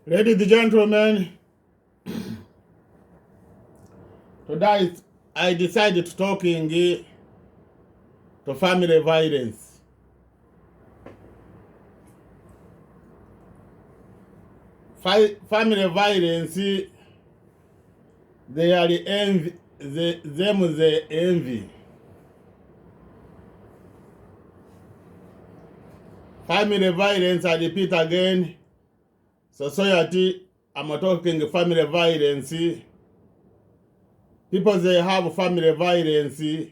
Ladies and gentlemen, today I decided to talking to family violence. Family violence, they are the envy, they envy. Family violence, I repeat again, society, I'm talking family violence. People they have family violence, to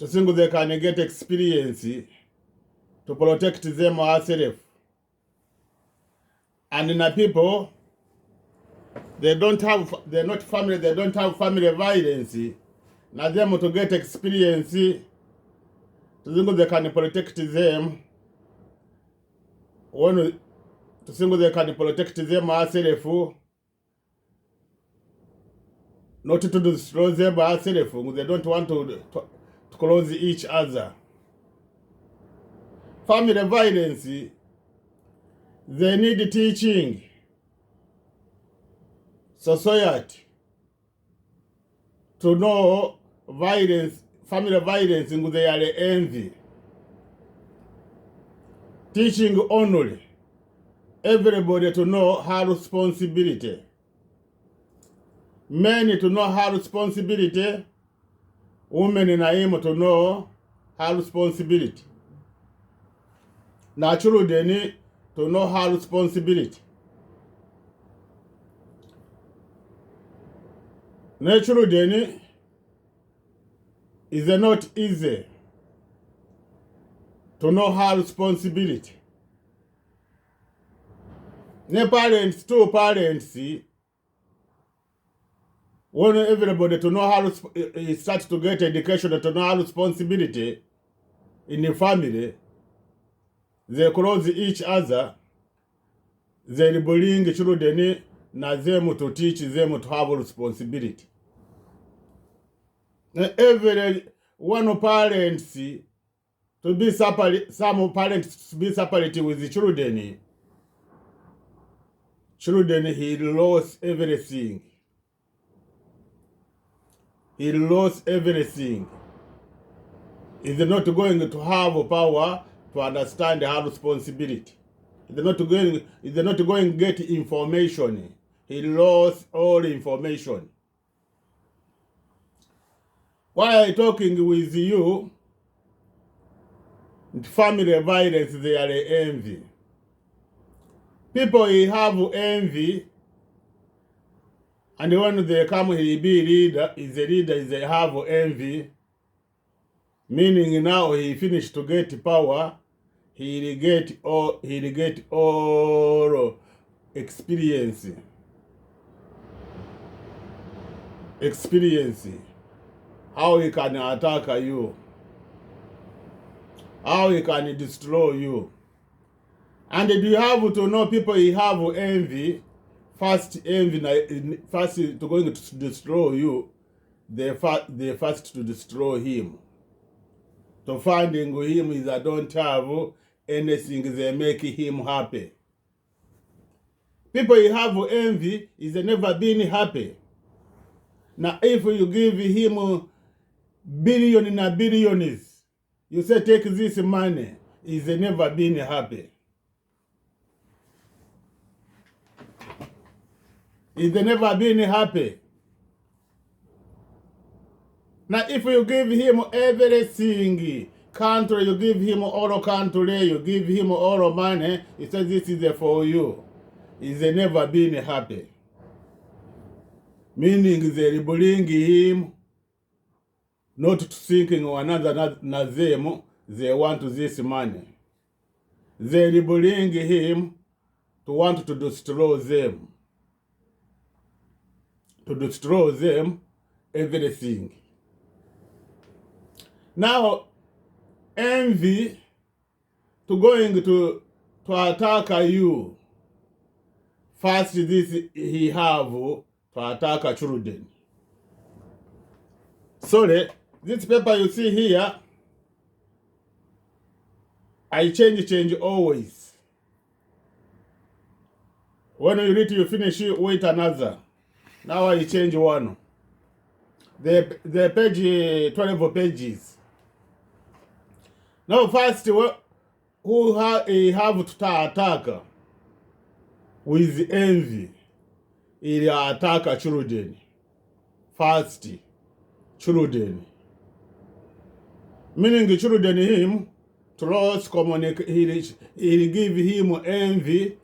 think they can get experience to protect them ourselves. And in the people, they're not family, they don't have family violence. Now them to get experience to think they can protect them. When to think they can protect them ourselves, not to destroy them ourselves. They don't want to close each other. Family violence, they need teaching society to know violence, family violence, they are envy. Teaching only everybody to know her responsibility. Men to know her responsibility, women in aim to know her responsibility. Now children to know her responsibility. Children is not easy to know her responsibility. Two parents, when everybody to know how to start to get education, to know how responsibility in the family, they close each other, they bring children na them to teach them to have responsibility. Every one parents to be separate, some parents to be separate with the children. Children, he lost everything. He lost everything. He's not going to have power to understand her responsibility. He's not going to get information. He lost all information. While I'm talking with you, family violence, they are envy. People have envy, and when they come, he be leader, is a leader, is they have envy, meaning now he finished to get power, he'll get all experience. How he can attack you, how he can destroy you. And you have to know people he have envy, first to going to destroy you, they first to destroy him. To finding him is I don't have anything they make him happy. People he have envy is they never been happy. Now if you give him billion and billions, you say take this money, is they never been happy. Is they never been happy. Now if you give him everything, country, you give him all country, you give him all money, he says this is for you. Is they never been happy. Meaning they bring him not to thinking of another na them, they want this money. They bring him to want to destroy them. To destroy them, everything. Now, envy to going to attack you. First, this he have to attack children. Sorry, this paper you see here, I change always. When you read, you finish, wait another. Now I change one. The page 12 pages. Now first, who have to attack with envy? He attack children. First, children. Meaning children him trust communicate. He give him envy.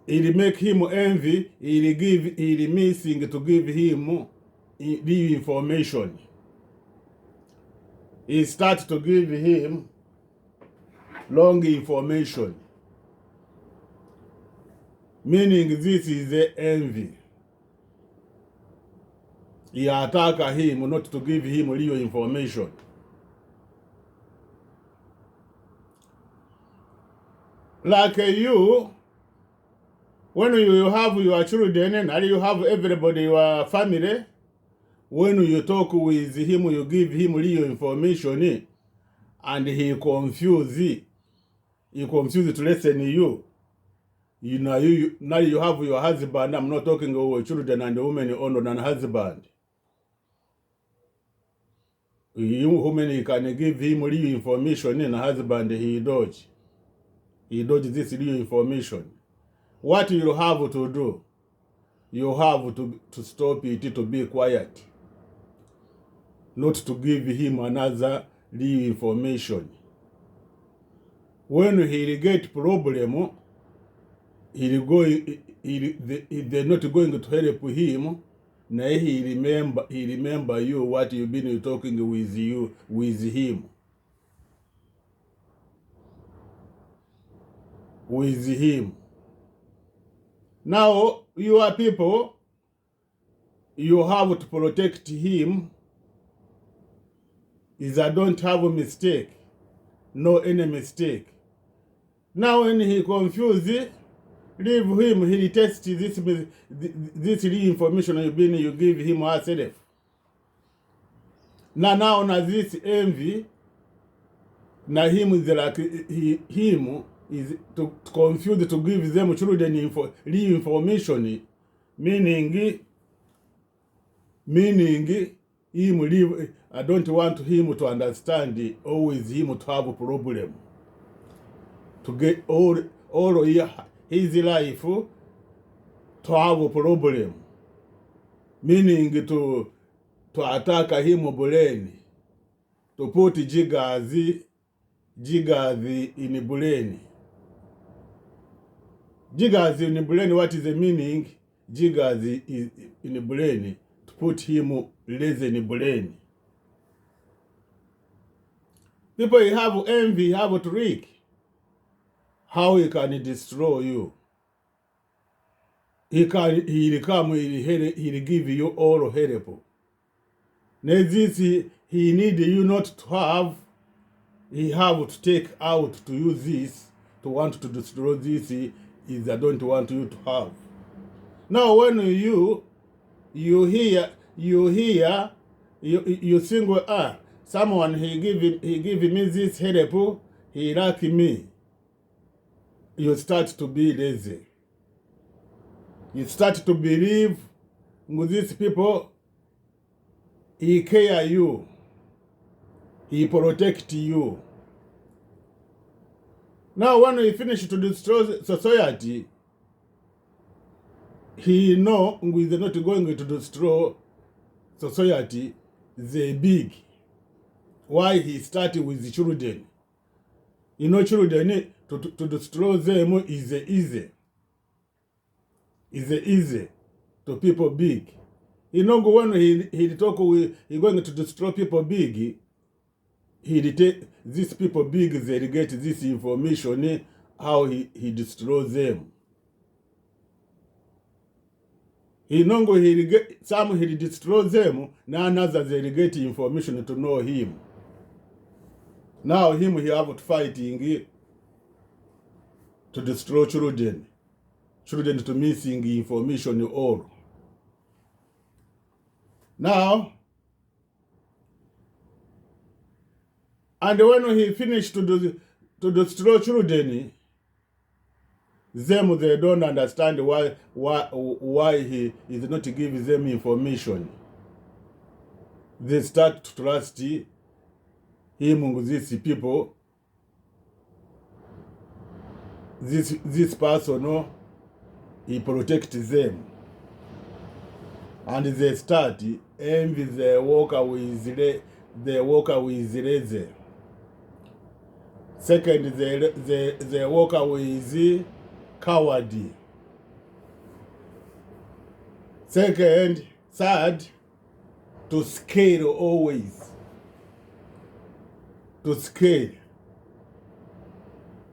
He make him envy. He missing to give him the information. He start to give him long information. Meaning this is the envy. He attack him not to give him real information. Like you, when you have your children and you have everybody, your family, when you talk with him, you give him real information, and he confused to listen to you. You know, now you have your husband. I'm not talking about children and the women owned and husband. You woman can give him real information, and husband he dodge. He dodge this real information. What you have to do? You have to stop it, to be quiet. Not to give him another real information. When he get problem, they're not going to help him. Now he remember you, what you've been talking with him. With him. Now you are people, you have to protect him. Is I don't have a mistake, no any mistake. Now when he confused, leave him. He tests this real information you give him herself. Now this envy. Now him is like him is to confuse, to give them children real information, meaning him live. I don't want him to understand, always him to have a problem, to get all his life to have a problem, meaning to attack him brain, to put jiggers in brain. Jiggers in brain, what is the meaning? Jiggers is in the brain, to put him lazy in the brain. People have envy, have a trick. How he can destroy you. He'll give you all help. Now this he need you not to have. He have to take out to use this, to want to destroy this is I don't want you to have. Now when you hear you think, someone he give me this help, he like me. You start to be lazy. You start to believe with these people, he care you. He protect you. Now when he finish to destroy society, he know we are not going to destroy society, they big. Why he started with the children? You know, children, to destroy them is easy. Is easy to people big. You know, when he talk with, he going to destroy people big, he take these people big, they get this information, how he destroys them. He know he get some, he destroys them, now another they get information to know him. Now him he have to fighting to destroy children to missing information all. Now, and when he finished to destroy children, them, they don't understand why he is not giving them information. They start to trust him, these people, this person, he protects them. And they start envy the worker with lazy. Second, the worker with cowardly. Third, to scale always. To scale.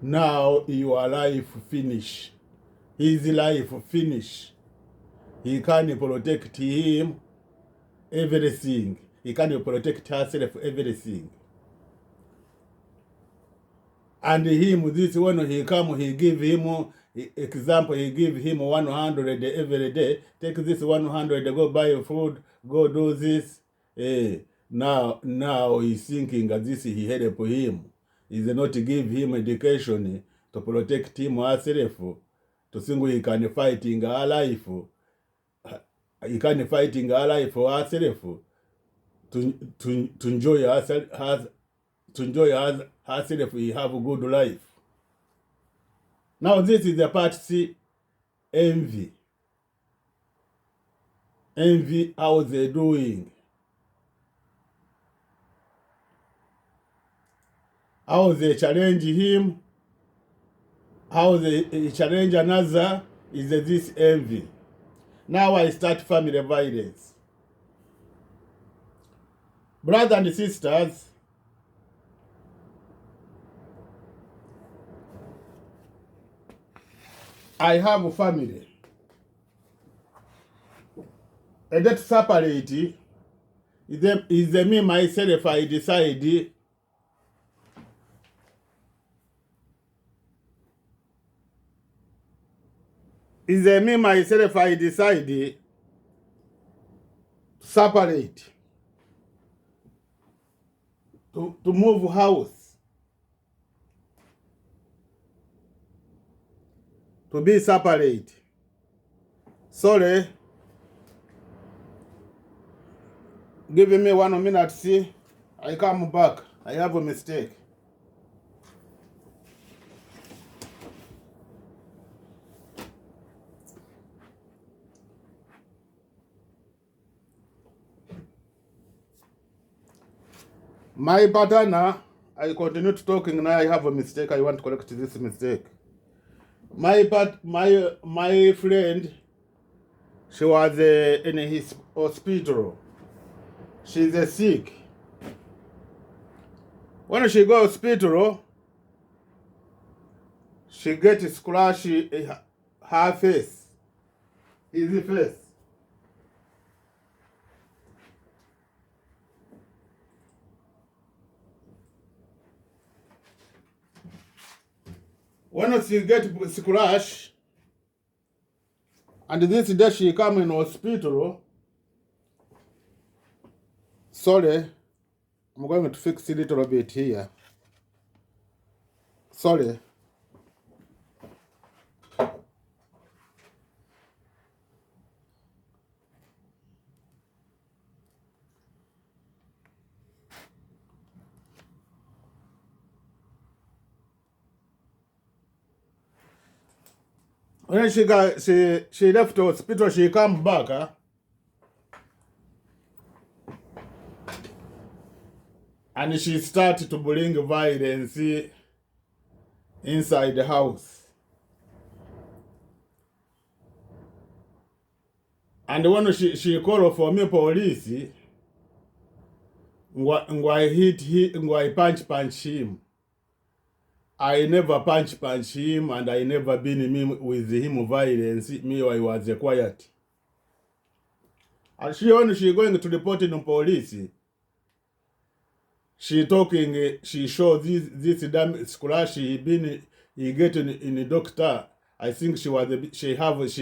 Now your life finish. His life finish. He can protect him everything. He can protect herself everything. And him, this one, he come, he give him, example, he give him 100 every day. Take this 100, go buy food, go do this. Now he's thinking that this he help him. He's not give him education to protect him herself. To think he can fight in her life. He can fight in her life for herself. To enjoy herself. To enjoy herself, we have a good life. Now this is the part C, envy. Envy, how they doing? How they challenge him? How they challenge another? Is this envy. Now I start family violence. Brothers and sisters, I have a family. And that separate is me myself I decide is me myself I decide to separate, to move house, to be separate. Sorry, give me 1 minute, see, I come back, I have a mistake. My partner, I continue to talking, now I have a mistake, I want to correct this mistake. My friend, she was in his hospital. She's sick. When she go hospital, she get scratch her face, his face. When she get scratch, and this day she come in hospital. Sorry, I'm going to fix a little bit here. Sorry. When she left the hospital, she come back, and she started to bring violence inside the house. And when she called for me police, I punch him. I never punch him, and I never been with him violence. Me, I was quiet. And when she going to report in police, she talking, she show this damn scratch he get in the doctor. I think she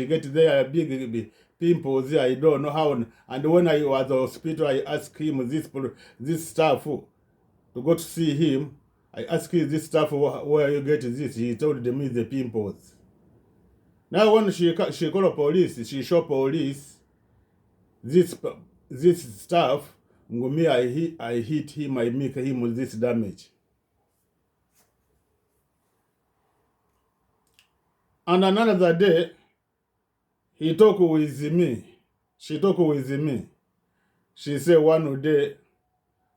get there big pimples. I don't know how. And when I was at the hospital, I asked him this stuff to go to see him. I asked him this stuff where you get this. He told me the pimples. Now when she call police, she show police this stuff. Ngumi, I hit him, I make him this damage. And another day, he talk with me. She talk with me. She say one day,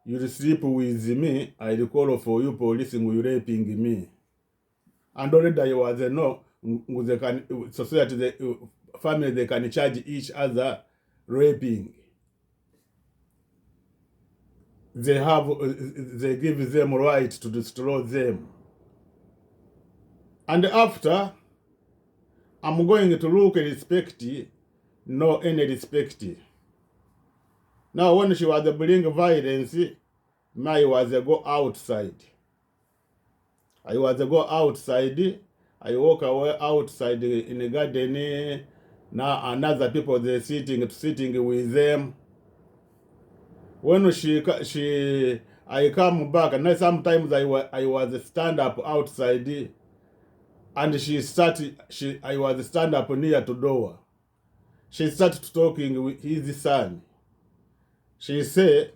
you sleep with me, I call for you police and you raping me. And already I was no, they can, society, the family, they can charge each other raping. They give them right to destroy them. And after, I'm going to look at respect, no any respect. Now when she was bringing violence, I was go outside. I was go outside. I walk away outside in the garden. Now another people they sitting with them. When I come back, and sometimes I was stand up outside, and I was stand up near to door. She started talking with his son. She said,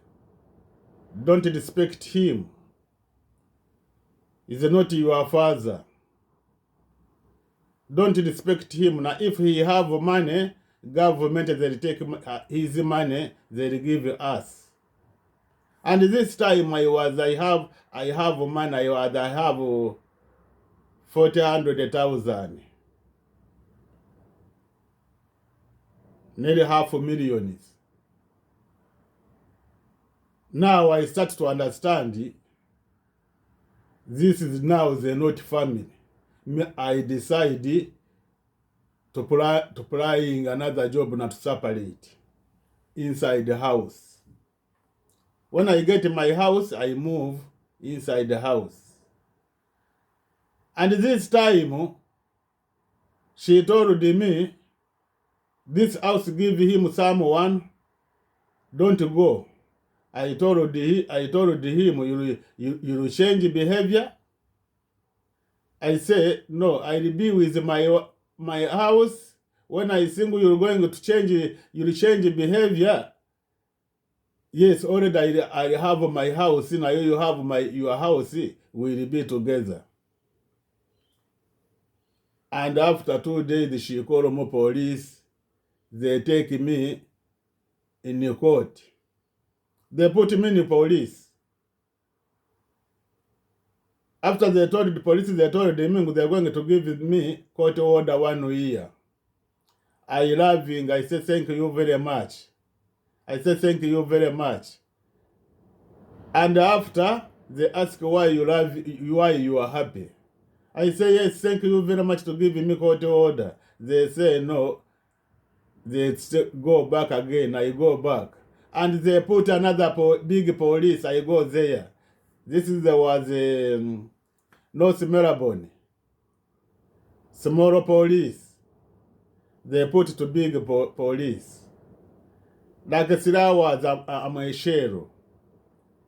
don't respect him. He's not your father. Don't respect him. Now, if he have money, government they'll take his money, they'll give us. And this time I have money. I have 400,000, nearly $500,000. Now I start to understand. This is now the not family. I decide to applying another job, not to separate inside the house. When I get my house, I move inside the house. And this time, she told me, this house give him someone, don't go. I told him, you change behavior. I say, no, I'll be with my house. When I think you're going to change, you'll change behavior. Yes, already I have my house. Now you have your house. We'll be together. And after 2 days, she called me police. They take me in the court. They put me in the police. After they told the police, they told them they're going to give me court order 1 year. I laughing. I said, thank you very much. I said, thank you very much. And after, they ask why you are happy. I say, yes, thank you very much to give me court order. They say, no. They go back again. I go back. And they put another big police. I go there. This was North Melbourne. Small police. They put to big police. Like Sira was a sheriff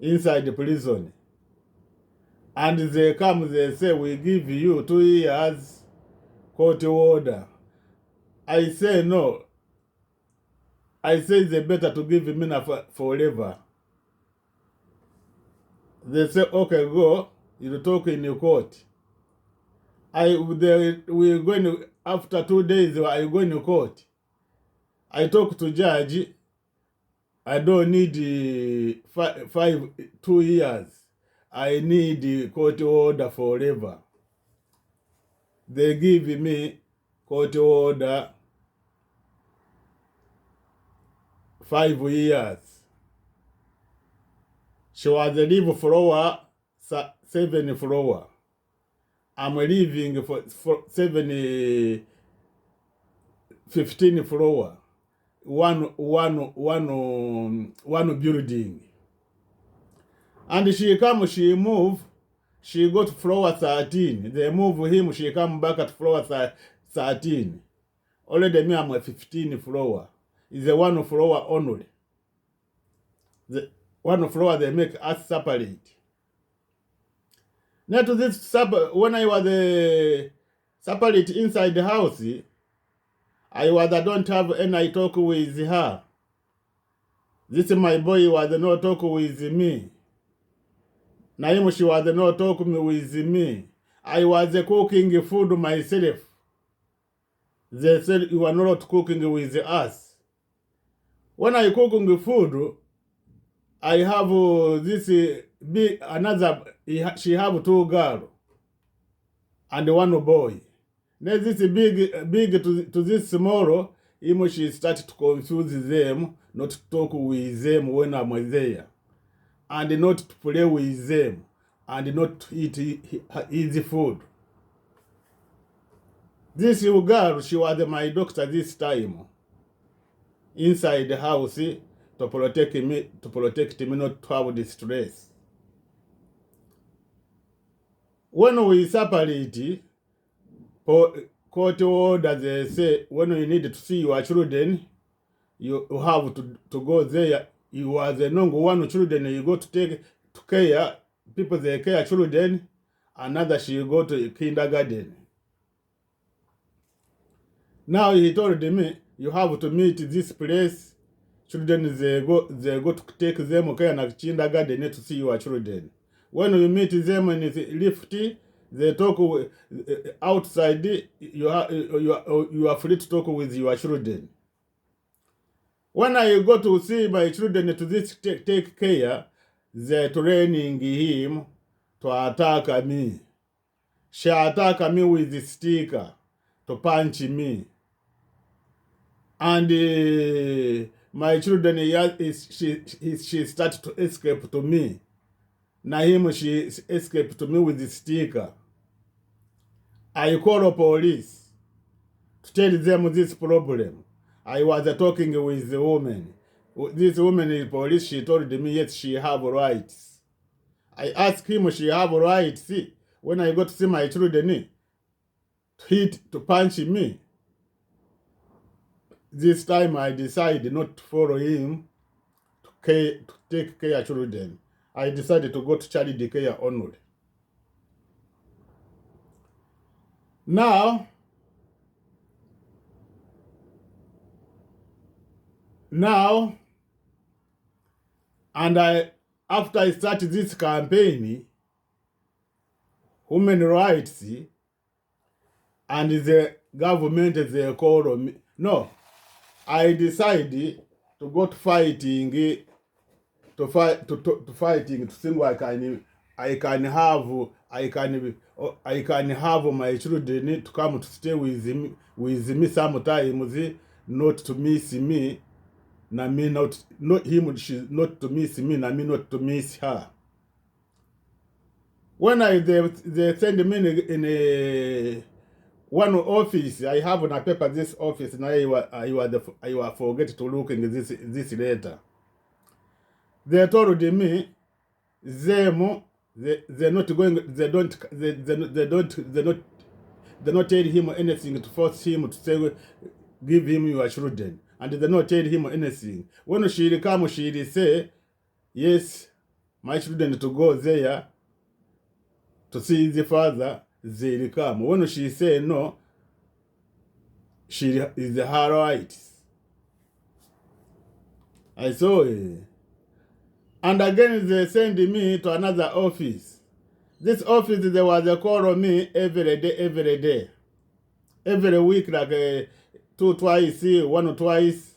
inside the prison. And they come, they say, we give you 2 years court order. I say, no. I say they better to give me forever. They say, okay, go. You talk in the court. We're going to, after 2 days, I go in the court. I talk to judge. I don't need 2 years. I need the court order forever. They give me court order 5 years. She was a leave floor, 7 floor. I'm leaving for 15 floor. One building. And she come, she move, she go to floor 13. They move him, she come back at floor 13. Already me, I'm a 15 floor. It's a 1 floor only. The 1 floor they make us separate. Now to this when I was separate inside the house, I don't have any talk with her. This my boy was not talk with me. Na him she was not talk with me. I was cooking food myself. They said you are not cooking with us. When I cooking food, I have this big another. She have 2 girls and 1 boy. Now this big to this small. She started to confuse them, not to talk with them when I'm there, and not to play with them, and not to eat easy food. This girl, she was my doctor this time inside the house to protect me not to have the stress. When we separate, court order, they say when you need to see your children, you have to go there. You are the number 1 children, you go to take to care people, they care children. Another she go to kindergarten. Now he told me you have to meet this place. Children they go to take them care na kindergarten to see your children. When you meet them in the lift, they talk outside. You are free to talk with your children. When I go to see my children to this take care, they're training him to attack me. She attack me with the sticker to punch me. And my children, she started to escape to me. Na him, she escaped to me with the sticker. I call the police to tell them this problem. I was talking with the woman. This woman in police, she told me, yes, she have rights. I asked him, she have rights. When I go to see my children, to punch me. This time I decided not to follow him to take care of children. I decided to go to charity care only. Now, and after I started this campaign, human rights, and the government, they call me. No, I decided to go to fighting, to fighting to think I can have my children to come to stay with me sometimes, not to miss me. Na me not him, she not to miss me, na me not to miss her. When they send me in a one office, I have on a paper this office. Now I forget to look in this letter. They told me they're not going. They not tell him anything to force him to say give him your children. And they not tell him anything. When she come, she say, yes, my children to go there to see the father, they come. When she say no, she is her right. I saw it. And again, they send me to another office. This office, they was call on me every day. Every week, like 2 twice, 1 or twice.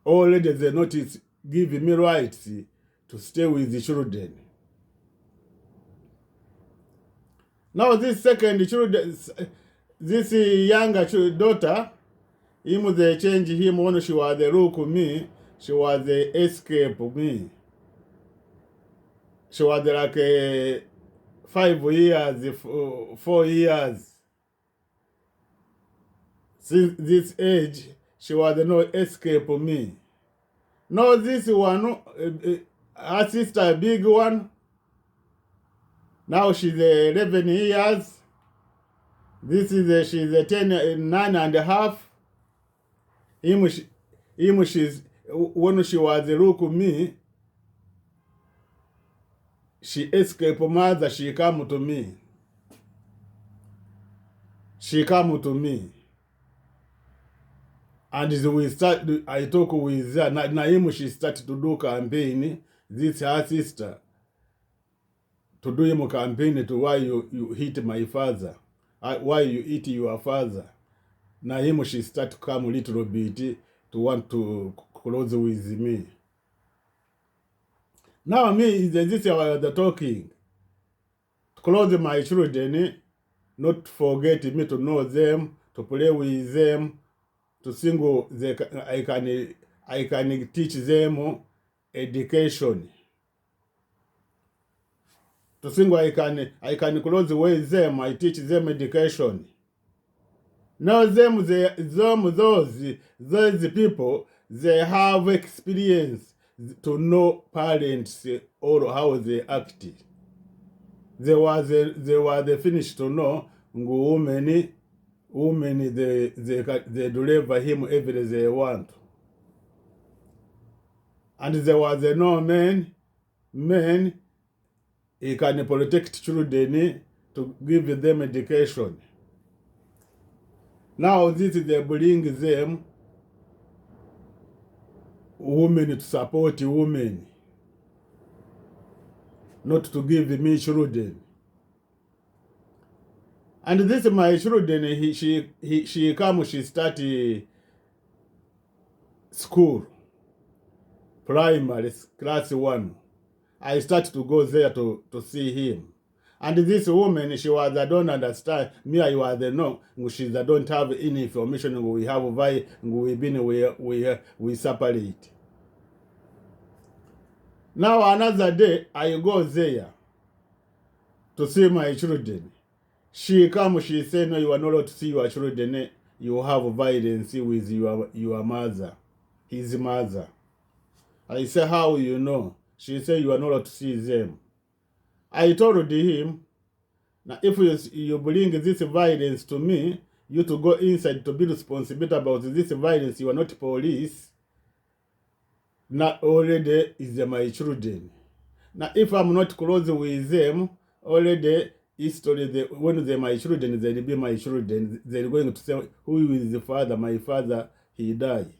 Already they notice giving me rights to stay with the children. Now this second children, this younger daughter, him they change him when she was the look me, she was the escape me. She was like 5 years, 4 years. Since this age, she was no escape me. Now this one, her sister, big one. Now she's 11 years. This is she's 9.5. She's when she was look me, she escaped mother. She come to me. she come to me. And I talk with her. Na him she started to do campaign. This her sister. To do him campaign to why you hit my father. Why you hit your father. Na him she start to come a little bit to want to close with me. Now me, this is the talking. To close my children, not forget me to know them, to play with them, to sing. I can teach them education. To sing, I can close with them. I teach them education. Now those people, they have experience to know parents or how they act. They were finished to know women they deliver him everything they want. And there was no men he can protect children to give them education. Now this is they bring them women to support women, not to give me children. And this my children, she come, she start school, primary, class 1. I start to go there to see him. And this woman, she was, I don't understand. Me, I was no. She I don't have any information. We have we separate. Now another day, I go there to see my children. She come, she say, no, you are not allowed to see your children. You have violence with your mother, his mother. I say, how you know? She say, you are not allowed to see them. I told him, now if you bring this violence to me, you to go inside to be responsible about this violence. You are not police. Now already is my children. Now if I'm not close with them, already history, when they're my children, they'll be my children. They're going to say, who is the father? My father, he died.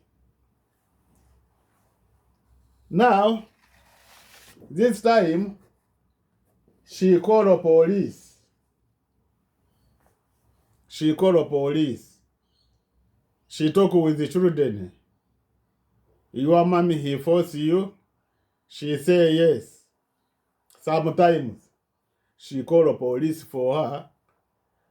Now, this time, she called the police. She called the police. She talked with the children. Your mommy, he forced you? She say yes. Sometimes, she called the police for her,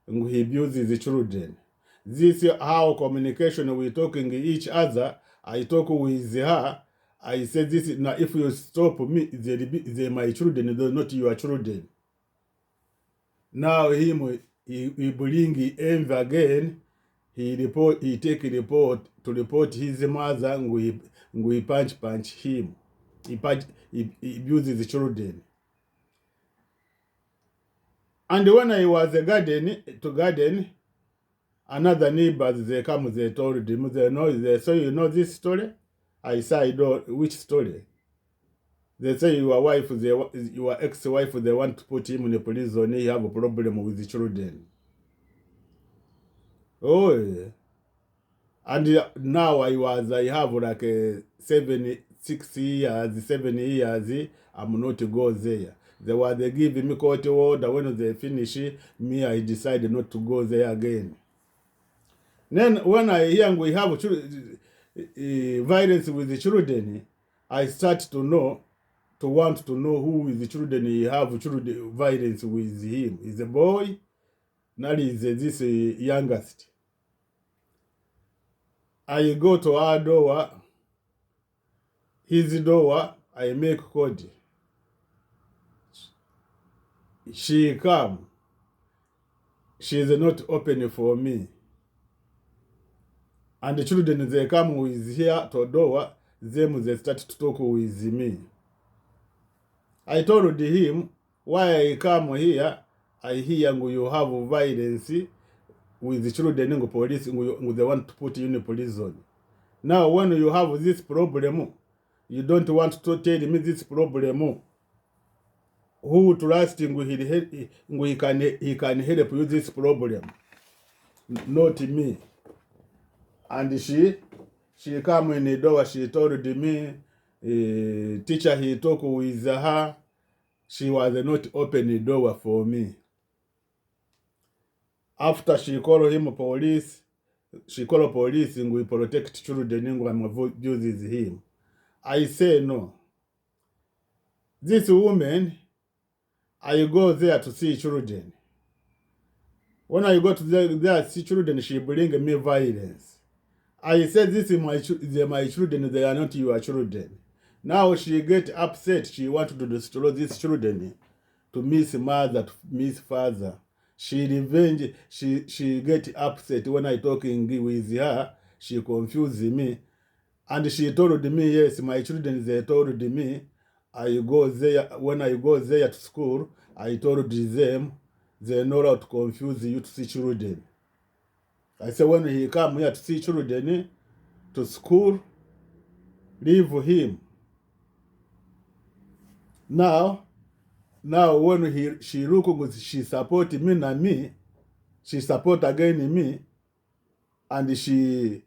and he abuses the children. This is how communication we talking each other. I talk with her. I said this, now if you stop me, they're my children, they're not your children. Now he bring envy again. He take a report to report his mother, and we punch him. He abuses the children. And when I was to garden, another neighbors, they come, they told him, so you know this story? I said, which story? They say your ex-wife, they want to put him in a prison. He have a problem with the children. Oh, yeah. And now I have like 6 years, 7 years. I'm not to go there. They give me court order. When they finish, me, I decided not to go there again. Then when I hear we have violence with the children, I start to want to know who is the children he have children violence with him. Is a boy, now is this youngest. I go to her door, his door, I make code. She come. She is not open for me. And the children, they come with here to door, them they start to talk with me. I told him, why I come here, I hear you have violence with the children in police, they want to put you in prison. Now, when you have this problem, you don't want to tell me this problem. Who trusting he can help you this problem? not me. And she come in the door, she told me, teacher he talk with her, she was not open the door for me. After she called him police, and we protect children and abuses him. I say no. This woman, I go there to see children. When I go to there to see children, she bring me violence. I said, this is my children, they are not your children. Now she get upset, she want to destroy these children, to miss mother, to miss father. She revenge, she get upset when I talking with her, she confused me. And she told me, yes, my children, they told me, I go there, when I go there to school, I told them, they know how to confuse you to see children. I said, when he come here to see children, to school, leave him. Now when she look, she support me and me, she support again me, and she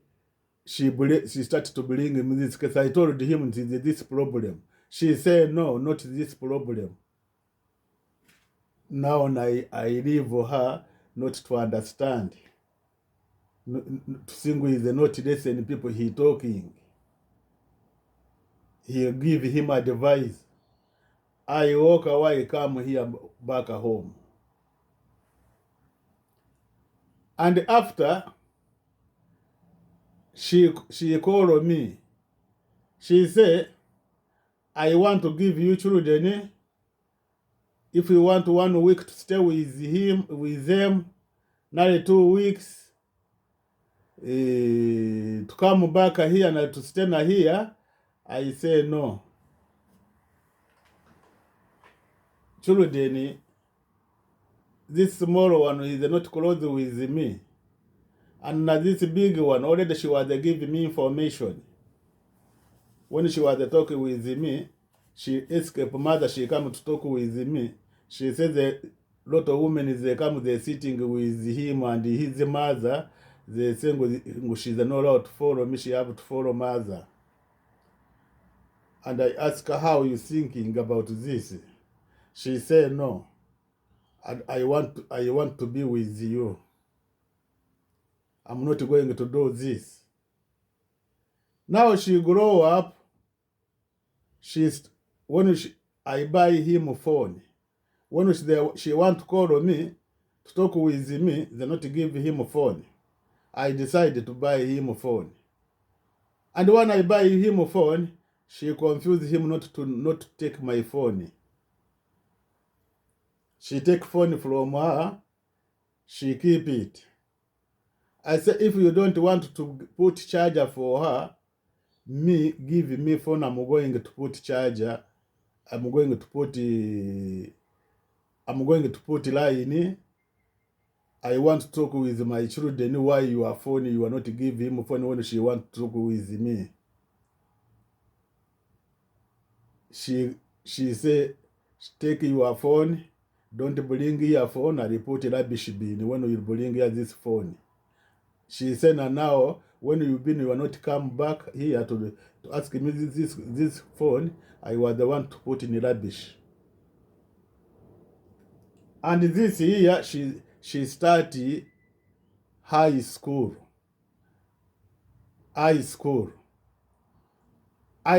started to bring him this case. I told him this problem. She said, no, not this problem. Now I leave her not to understand. Single is not listen people he talking. He give him advice. I walk away, come here back home. And after, she called me. She said, I want to give you children. If you want 1 week to stay with them, nearly 2 weeks, to come back here and to stay here, I say no. Children, this small one is not close with me. And this big one, already she was giving me information. When she was talking with me, she escaped mother, she come to talk with me. She said that lot of women, they come, they're sitting with him and his mother, they say she's not allowed to follow me, she have to follow mother. And I ask her, how are you thinking about this? She said, no, I want to be with you. I'm not going to do this. Now she grow up. I buy him a phone. When she want to call me, to talk with me, they not give him a phone. I decided to buy him a phone. And when I buy him a phone, she confused him not to take my phone. She take phone from her, she keep it. I said, if you don't want to put charger for her, give me phone, I'm going to put charger. I'm going to put line. I want to talk with my children. Why your phone? You are not give him a phone when she want to talk with me. She say, take your phone. Don't bring your phone. I report rubbish bin when you bring here this phone. She said, now when you are not come back here to ask me this phone, I was the one to put in rubbish. And this year she started high school. I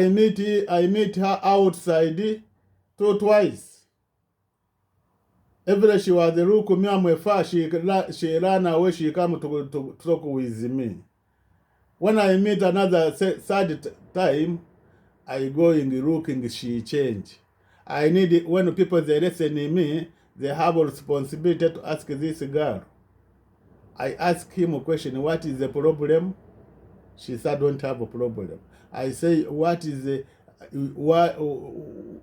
meet her outside twice. Every she was the look me am far, she ran away, she come to talk with me. When I meet another third time, I go in looking, she change. I need it, when people they listen to me, they have a responsibility to ask this girl. I ask him a question, what is the problem? She said, don't have a problem. I say, what is the, why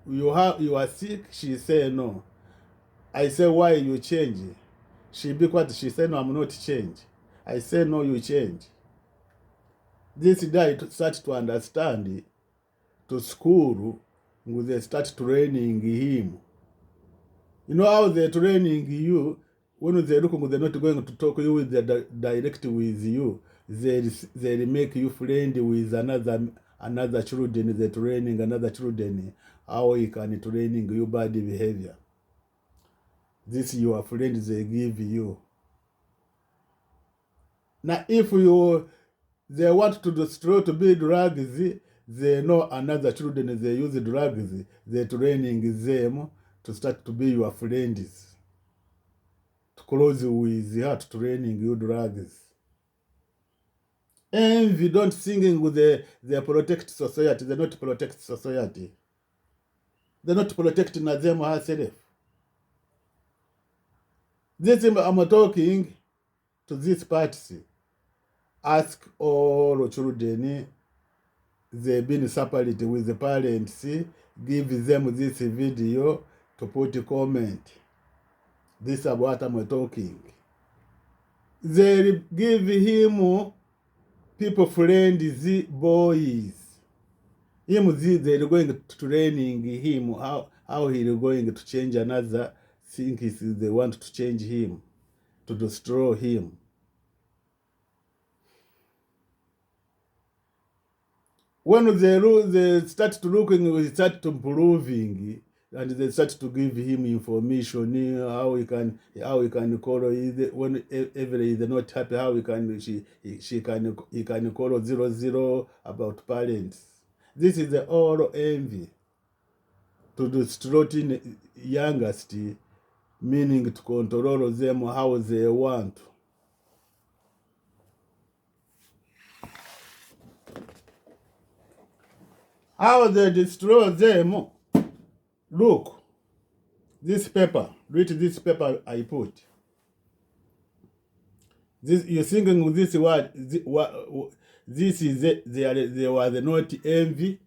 you are sick? She said, no. I say, why you change? She be quiet. She said, no, I'm not change. I say, no, you change. This guy start to understand. To school, they start training him. You know how they training you? when they look, they're not going to talk you with the direct with you. They make you friend with another children. They training another children how you can training you bad behavior. This your friend they give you. Now if they want to destroy to be drugs, they know another children they use drugs, they training them to start to be your friends. To close with her to training you drugs. Envy don't singing with they protect society. They not protect society. They're not protecting them herself. This I'm talking to this party. Ask all children they've been separate with the parents. Give them this video to put a comment. This is what I'm talking. They give him people friends, boys. They're going to training him how he's going to change another thing. They want to change him, to destroy him. When they start to looking, we start to improving, and they start to give him information how he can call when ever is not happy, how he can call 00 about parents. This is the all envy to destroy youngest, meaning to control them how they want. How they destroy them? Look, this paper. Read this paper I put. This you're thinking with this word. This is it. They were not envy.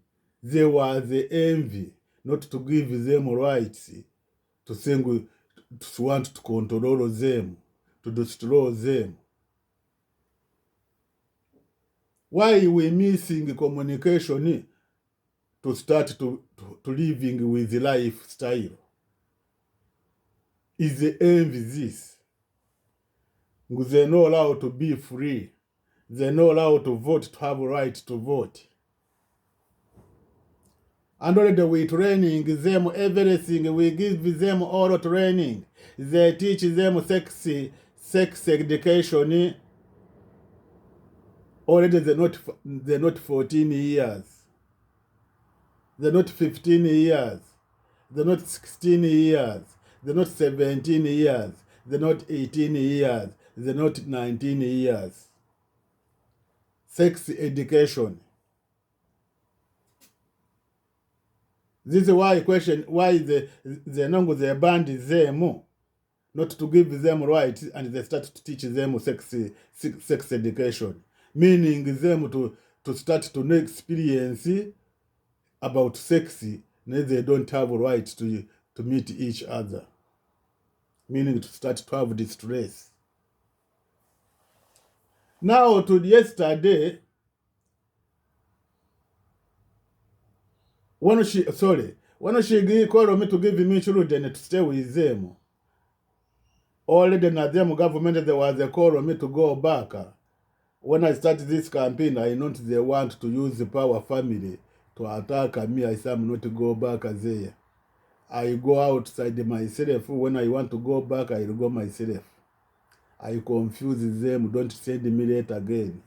They were the envy, not to give them rights, to think, to want to control them, to destroy them. Why we missing communication to start to living with the lifestyle? Is the envy this? They know how to be free. They know how to vote, to have a right to vote. And already we training them everything. We give them all training. They teach them sex education. Already they're not 14 years. They're not 15 years. They're not 16 years. They're not 17 years. They're not 18 years. They're not 19 years. Sex education. This is why why the banned them, not to give them rights, and they start to teach them sex education, meaning them to start to know experience about sex. They don't have a right to meet each other, meaning to start to have distress. Now to yesterday, when she called me to give me children to stay with them, already na them government there was a call on me to go back. When I started this campaign, I know they want to use the power family to attack me. I said I'm not to go back there. I go outside myself. When I want to go back, I go myself. I confuse them. Don't send me late again.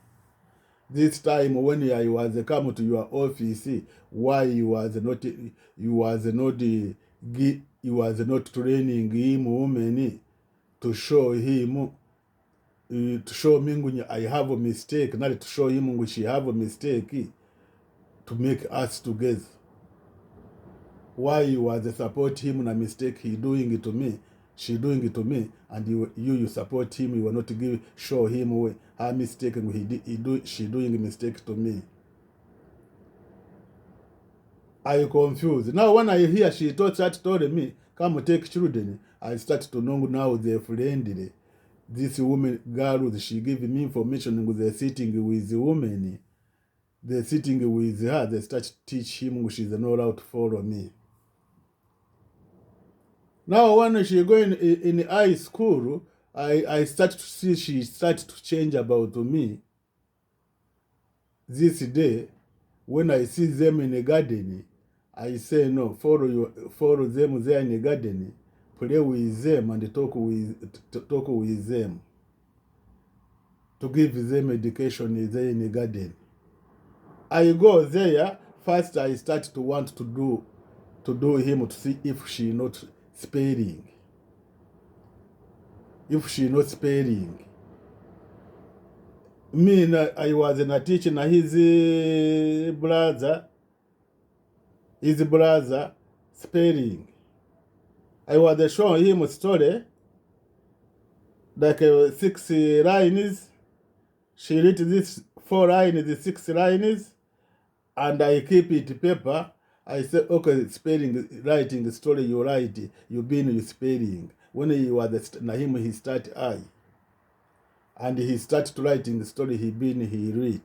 This time when I was come to your office, why you was not training him woman to show him to show me I have a mistake, not to show him she have a mistake to make us together. Why you was support him in a mistake he doing it to me, she doing it to me, and you support him, you will not show him her mistake and she doing a mistake to me. I confused. Now when I hear she told me, come take children, I start to know now they're friendly. This woman, girl, she gave me information with the sitting with the woman. They're sitting with her, they start to teach him she's not allowed to follow me. Now when she going in high school, I start to see she start to change about me this day. When I see them in the garden, I say no, follow them there in the garden, play with them and talk with them, to give them education there in the garden. I go there, first I start to want to do him to see if she not spelling. If she not spelling. Me, I was in a teaching his brother spelling. I was showing him a story, like 6 lines. She read this 4 lines, 6 lines, and I keep it paper. I say, okay, spelling, writing the story you write, you been spelling. When he was him, he start I. And he started writing the story he read.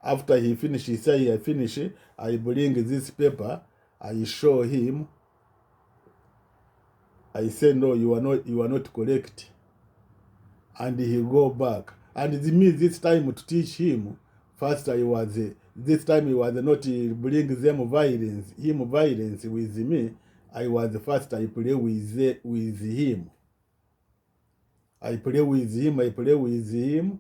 After he finished, he say I finish, I bring this paper, I show him. I say no, you are not correct. And he go back. And it means this time to teach him. First this time he was not bring them violence, with me. I was the first I play with him. I play with him.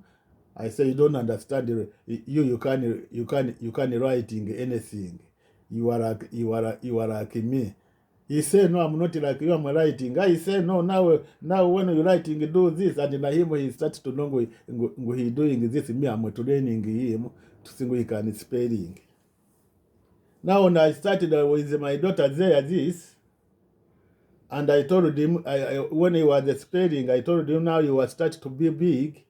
I say you don't understand. You can writing anything. You are like me. He said, no, I'm not like you, I'm writing. I say, no, now when you're writing, do this. And now him, he starts to know he doing this. Me, I'm training him to see he can spelling. Now when I started with my daughter there, this, and I told him, when he was spelling, I told him now you are start to be big,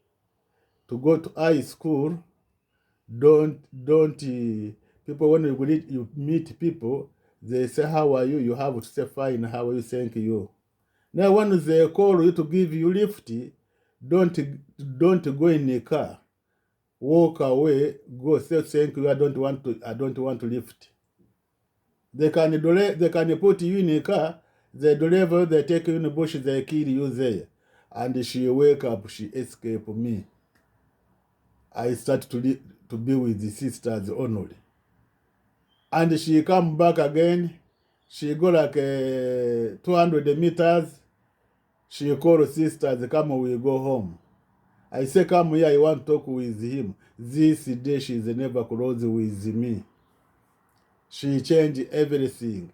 to go to high school. Don't people, when you meet people, they say, how are you? You have to say, fine, how are you? Thank you. Now when they call you to give you lift, don't go in the car. Walk away, go say thank you, I don't want to lift. They can put you in a car, the driver, they take you in the bush, they kill you there. And she wake up, she escape me. I start to be with the sisters only. And she come back again. She go like 200 meters. She call sisters, come, we go home. I say, come here, I want to talk with him. This day she's never close with me. She changed everything.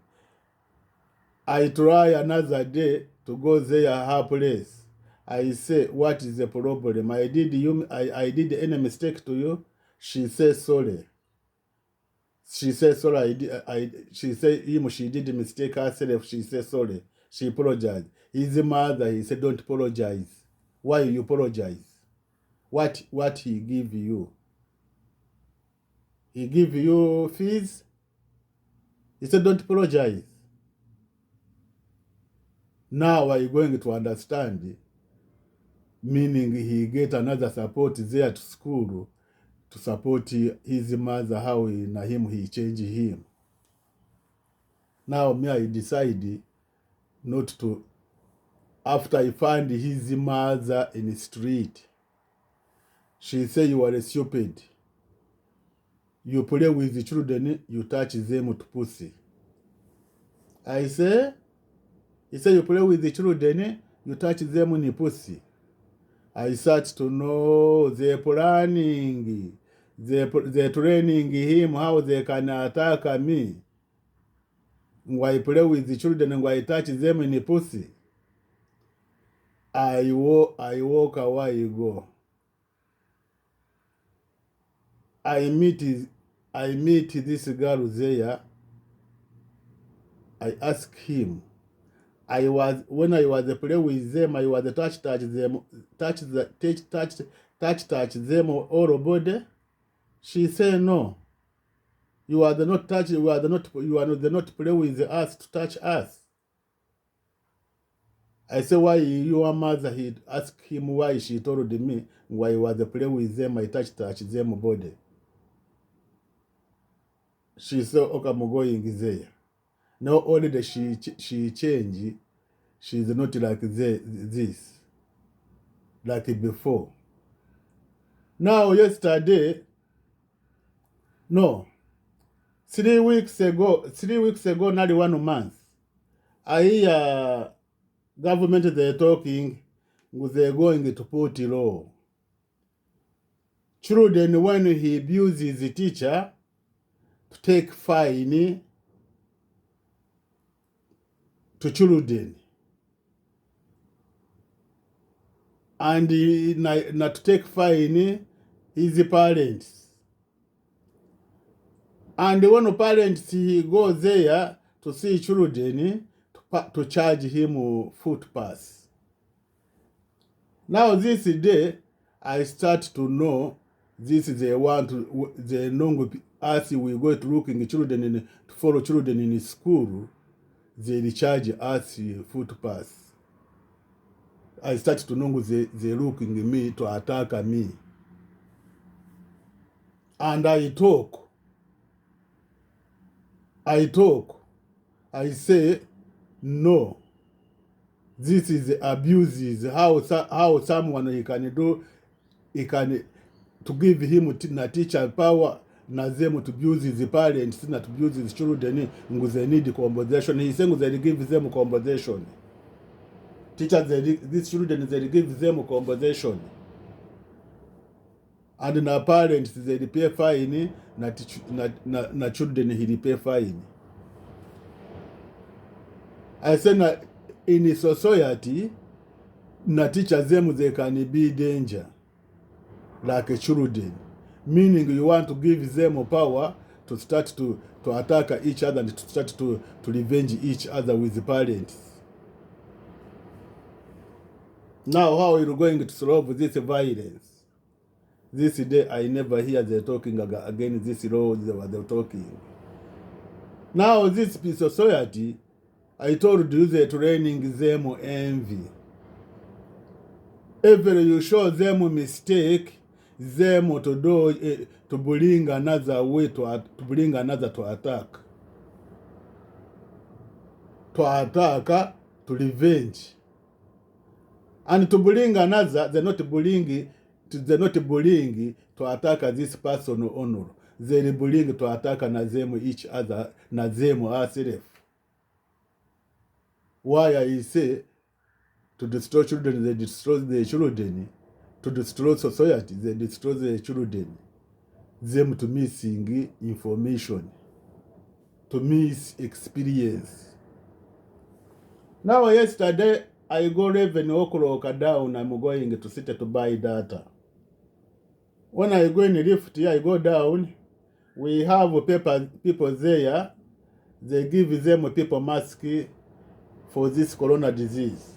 I try another day to go there, her place. I say, what is the problem? I did any mistake to you? She says sorry. She says sorry. She said she did mistake herself. She said sorry. She apologized. His mother, he said, don't apologize. Why you apologize? What he give you? He give you fees? He said, don't apologize. Now are you going to understand? Meaning he get another support there to school to support his mother, how he change him. Now me, I decide not to. After I find his mother in the street, she say, you are stupid. You play with the children, you touch them to pussy. I say, he say, you play with the children, you touch them in the pussy. I start to know they're planning, they're training him how they can attack me. When I play with the children and I touch them in the pussy, I walk away, go. I meet this girl there. I ask him. When I was play with them, I was touch them, touch them all body. She said no. You are not not play with us to touch us. I say, why your mother? He asked him why. She told me why was play with them. I touch them body. She said, okay, I'm going there. Now only she changed. She's not like this. like before. Now, yesterday, no, 3 weeks ago, not 1 month, I hear government, they're talking, they're going to put law. Children, when he abuses the teacher, to take fine to children. And not to take fine his parents. And when parents he goes there to see children to charge him foot pass. Now this day I start to know this is the one to the long as we go to looking children to follow children in school, they charge us foot pass. I start to know they looking at me to attack me. And I talk. I say, no. This is abuses. How someone he can to give him na teacher power na them to abuse his parents, not to abuse his children, they need compensation. He saying they give them compensation. Teachers, these children, they give them compensation. And na parents, they pay fine, na children, he pay fine. I say that in society, na teachers them, they can be danger, like children. Meaning you want to give them power to start to attack each other and to start to revenge each other with the parents. Now, how are you going to solve this violence? This day, I never hear they talking again this law they're talking. Now, this society, I told you they're training them envy. If you show them mistake, them to do to bring another way to bring another to attack, to revenge, and to bring another. They're not bullying to attack this person honor. They're bullying to attack na them each other, na them ourselves. Why I say to destroy children, they destroy the children. To destroy society, they destroy the children. Them to missing information, to miss experience. Now yesterday, I go 11 o'clock down, I'm going to sit to buy data. When I go in the lift here, I go down, we have people there, they give them people mask for this corona disease.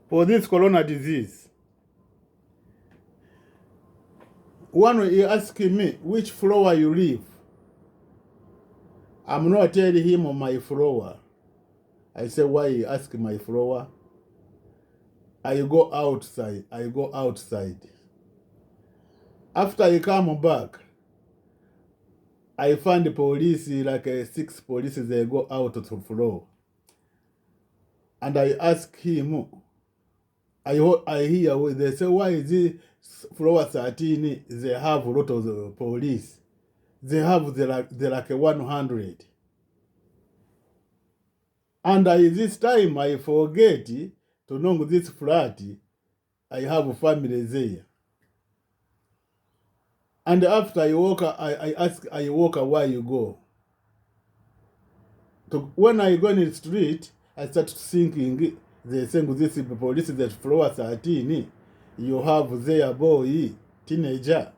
For this corona disease. One he asking me, which floor you live? I'm not telling him on my floor. I say, why he ask my floor? I go outside. After I come back, I find the police, like 6 police, they go out of the floor. And I ask him, I hear they say, why is it floor 13? They have a lot of the police. They have they're like 100. And this time I forget to know this flat. I have family there. And after I walk, I walk where you go. When I go in the street, I start thinking, they saying this police that floor 13, you have there boy, teenager,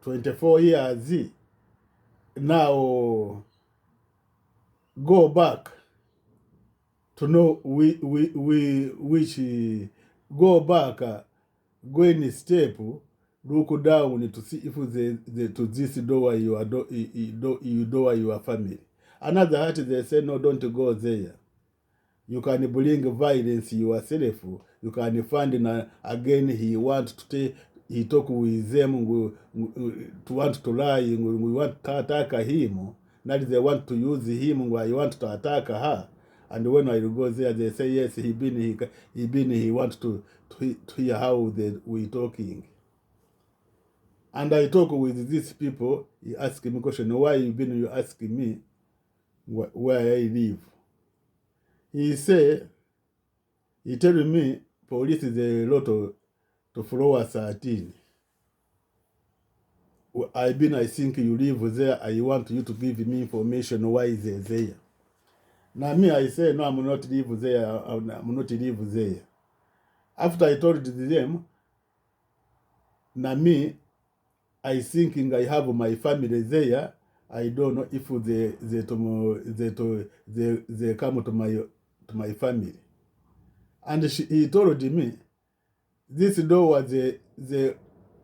24 years. Now go back to know which go back, go in step, look down to see if to this door you door your family. Another heart they say, no, don't go there. You can bring violence yourself. You can find again he want to he talk with them to want to lie, we want to attack him. That they want to use him where you want to attack her. And when I go there, they say yes, he wants to hear how we talking. And I talk with these people. He ask me question, why you asking me where I live? He tell me police is a lot to floor 13. I think you live there. I want you to give me information why is there. Now me, I say, no, I'm not live there. I'm not live there. After I told them, now me, I thinking I have my family there. I don't know if they come to my family. And he told me, this door was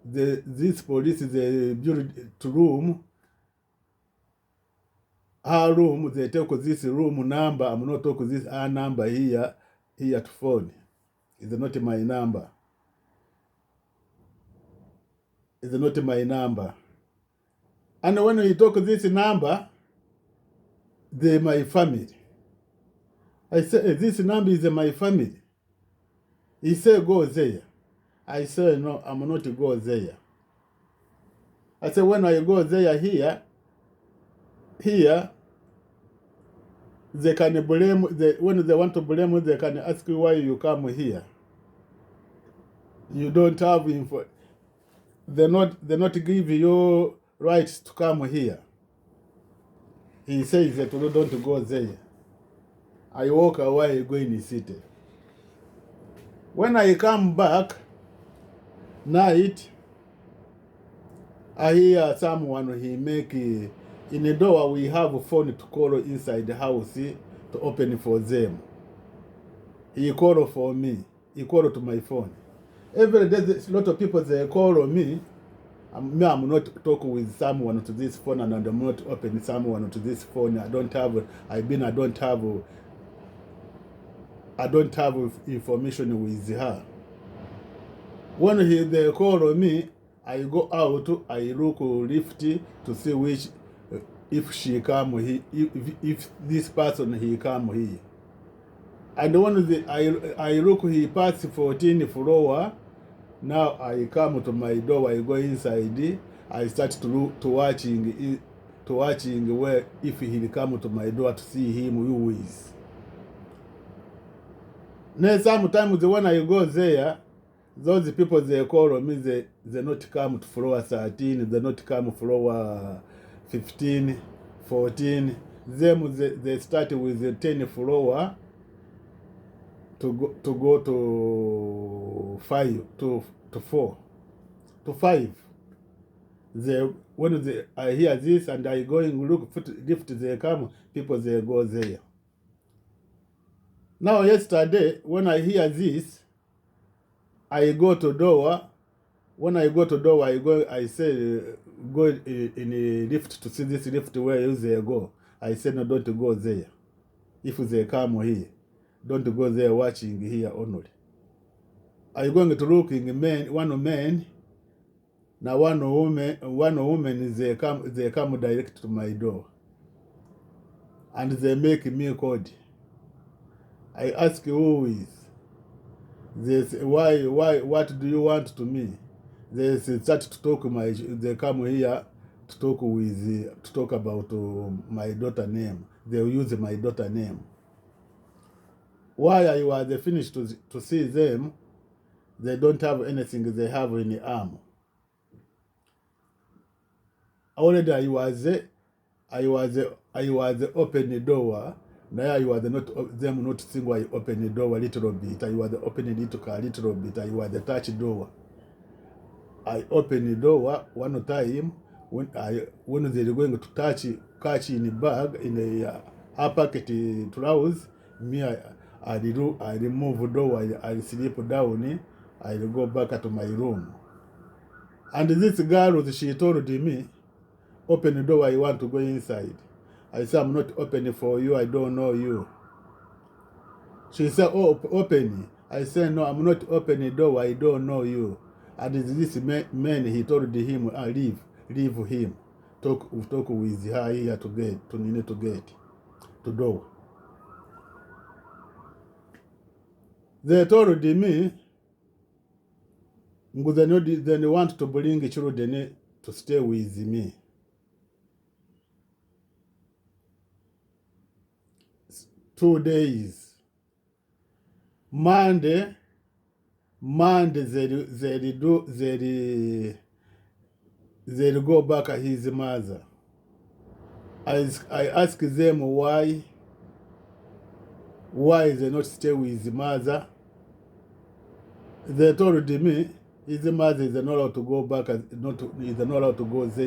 this police, they built room. Her room, they take this room number. I'm not talking this number here to phone. It's not my number. It's not my number. And when you talk this number, they my family. I say, this number is my family. He said, go there. I said, no, I'm not to go there. I said, when I go there here, they can blame, when they want to blame you, they can ask you why you come here. You don't have info. They not give you rights to come here. He says that you don't go there. I walk away, go in the city. When I come back, night, I hear someone, he make, in the door we have a phone to call inside the house to open for them. He called for me. He called to my phone. Every day, there's a lot of people, they call on me. I'm not talking with someone to this phone, and I'm not opening someone to this phone. I don't have information with her. When they call on me, I go out, I look lift to see if she come here, if this person he come here. And when I look, he passed 14 floor. Now I come to my door, I go inside, I start to watching where if he come to my door to see him who is. Now sometimes when I go there, those people they call on me, they not come to floor 13, they not come floor 15, 14. Them they start with the 10 floor to go to 5 to 4 to 5. When I hear this and I go and look lift, they come, people they go there. Now yesterday when I hear this, I go to door. When I go to door, I say go in a lift to see this lift where they go. I say no, don't go there. If they come here, don't go there watching here only. I going to look in one man. Now one woman they come direct to my door. And they make me code. I ask who is. They say, why, what do you want to me? They start to talk they come here to talk about my daughter name. They use my daughter name. Why I was finished to see them, they don't have anything they have in the arm. Already I was open the door. Now I was not seeing why I open the door a little bit. I was opening it a little bit. I was the touch door. I open the door one time when they're going to catch in the bag in the packet trousers. Me I remove the door. I sleep down. I go back to my room. And this girl, she told me, open the door. I want to go inside. I said, I'm not opening for you. I don't know you. She said, oh, open. I said, no, I'm not opening the door. I don't know you. And this man, he told him, leave him. Talk with her here to get to do. They told me, they want to bring children to stay with me. Two days. Monday they'll go back at his mother. I ask them why they not stay with his mother. They told me his mother is not allowed to go back, is not allowed to go there.